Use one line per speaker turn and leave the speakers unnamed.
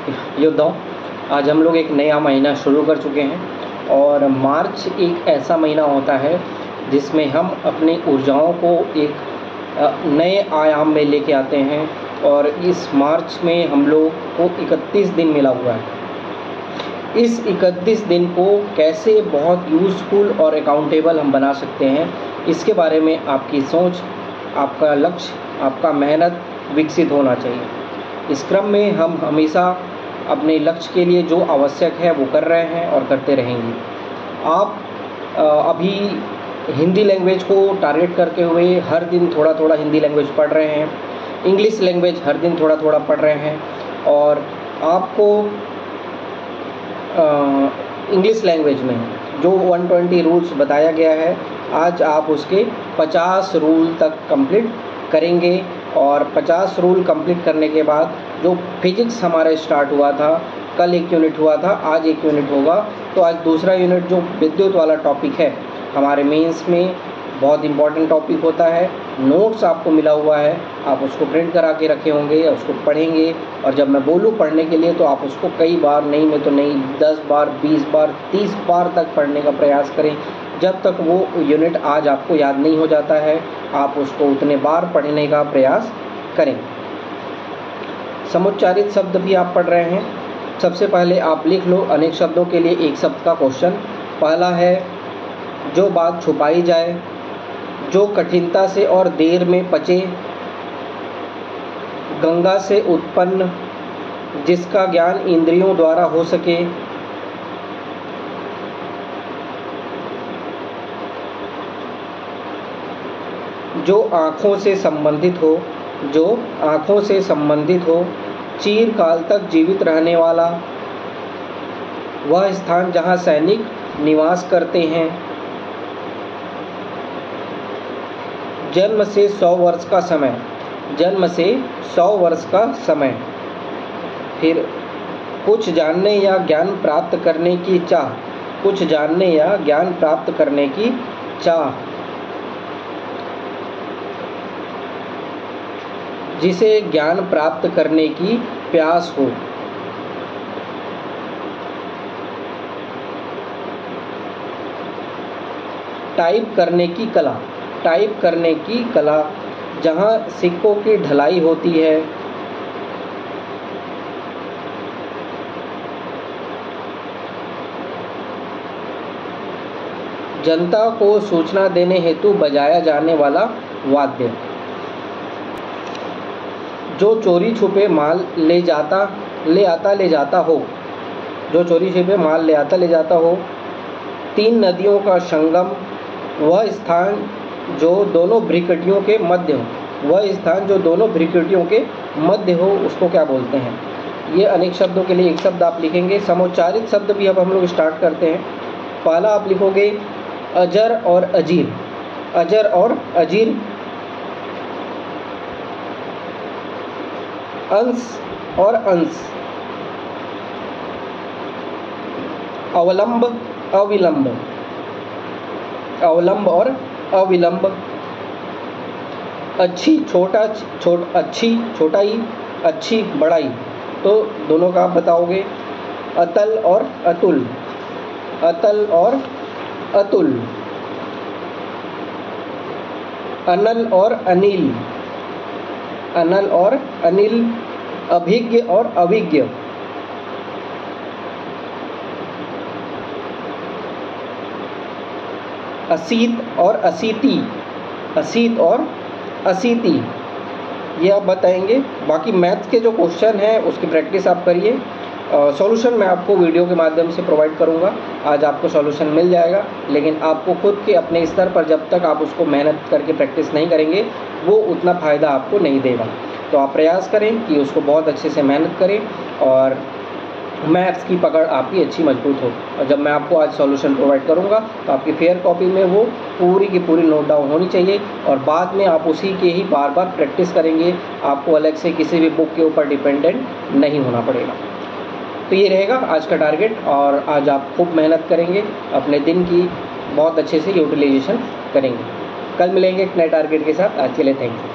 योद्धाओं, आज हम लोग एक नया महीना शुरू कर चुके हैं और मार्च एक ऐसा महीना होता है जिसमें हम अपनी ऊर्जाओं को एक नए आयाम में लेके आते हैं। और इस मार्च में हम लोग को 31 दिन मिला हुआ है। इस 31 दिन को कैसे बहुत यूज़फुल और अकाउंटेबल हम बना सकते हैं, इसके बारे में आपकी सोच, आपका लक्ष्य, आपका मेहनत विकसित होना चाहिए। इस क्रम में हम हमेशा अपने लक्ष्य के लिए जो आवश्यक है वो कर रहे हैं और करते रहेंगे। आप अभी हिंदी लैंग्वेज को टारगेट करते हुए हर दिन थोड़ा थोड़ा हिंदी लैंग्वेज पढ़ रहे हैं, इंग्लिश लैंग्वेज हर दिन थोड़ा थोड़ा पढ़ रहे हैं और आपको इंग्लिश लैंग्वेज में जो 120 रूल्स बताया गया है, आज आप उसके 50 रूल तक कंप्लीट करेंगे। और 50 रूल कंप्लीट करने के बाद जो फिजिक्स हमारा स्टार्ट हुआ था, कल एक यूनिट हुआ था, आज एक यूनिट होगा, तो आज दूसरा यूनिट जो विद्युत वाला टॉपिक है हमारे मेंस में बहुत इंपॉर्टेंट टॉपिक होता है। नोट्स आपको मिला हुआ है, आप उसको प्रिंट करा के रखे होंगे, उसको पढ़ेंगे और जब मैं बोलूँ पढ़ने के लिए तो आप उसको कई बार, नहीं में तो नहीं 10 बार, 20 बार, 30 बार तक पढ़ने का प्रयास करें। जब तक वो यूनिट आज आपको याद नहीं हो जाता है, आप उसको उतने बार पढ़ने का प्रयास करें। समुच्चारित शब्द भी आप पढ़ रहे हैं। सबसे पहले आप लिख लो अनेक शब्दों के लिए एक शब्द का क्वेश्चन। पहला है, जो बात छुपाई जाए, जो कठिनता से और देर में पचे, गंगा से उत्पन्न, जिसका ज्ञान इंद्रियों द्वारा हो सके, जो आँखों से संबंधित हो, जो आँखों से संबंधित हो, चिरकाल तक जीवित रहने वाला, वह स्थान जहाँ सैनिक निवास करते हैं, जन्म से 100 वर्ष का समय, जन्म से 100 वर्ष का समय। फिर कुछ जानने या ज्ञान प्राप्त करने की चाह, कुछ जानने या ज्ञान प्राप्त करने की चाह, जिसे ज्ञान प्राप्त करने की प्यास हो। टाइप करने की कला, टाइप करने की कला, जहाँ सिक्कों की ढलाई होती है, जनता को सूचना देने हेतु बजाया जाने वाला वाद्य, जो चोरी छुपे माल ले आता हो, जो चोरी छुपे माल ले जाता हो, 3 नदियों का संगम, वह स्थान जो दोनों भ्रिकटियों के मध्य हो, वह स्थान जो दोनों भ्रिकटियों के मध्य हो, उसको क्या बोलते हैं। ये अनेक शब्दों के लिए एक शब्द आप लिखेंगे। समुच्चारित शब्द भी अब हम लोग स्टार्ट करते हैं। पहला आप लिखोगे अजर और अजीर, अजर और अजीर, अंश और अंश, अवलंब अविलंब, अवलंब और अविलंब, अच्छी अच्छी छोटाई, अच्छी बड़ाई, तो दोनों का आप बताओगे। अतल और अतुल, अतल और अतुल, अनल और अनिल, अनल और अनिल, अभिज्ञ और अविज्ञ, असीत और असीति, असीत और असीति, ये आप बताएंगे। बाकी मैथ्स के जो क्वेश्चन हैं उसकी प्रैक्टिस आप करिए। सॉल्यूशन मैं आपको वीडियो के माध्यम से प्रोवाइड करूंगा। आज आपको सॉल्यूशन मिल जाएगा, लेकिन आपको खुद के अपने स्तर पर जब तक आप उसको मेहनत करके प्रैक्टिस नहीं करेंगे, वो उतना फ़ायदा आपको नहीं देगा। तो आप प्रयास करें कि उसको बहुत अच्छे से मेहनत करें और मैथ्स की पकड़ आपकी अच्छी मजबूत हो। और जब मैं आपको आज सॉल्यूशन प्रोवाइड करूंगा तो आपकी फेयर कॉपी में वो पूरी की पूरी नोट डाउन होनी चाहिए और बाद में आप उसी के ही बार बार प्रैक्टिस करेंगे। आपको अलग से किसी भी बुक के ऊपर डिपेंडेंट नहीं होना पड़ेगा। तो ये रहेगा आज का टारगेट और आज आप खूब मेहनत करेंगे, अपने दिन की बहुत अच्छे से यूटिलाइजेशन करेंगे। कल मिलेंगे एक नए टारगेट के साथ। आज के लिए थैंक यू।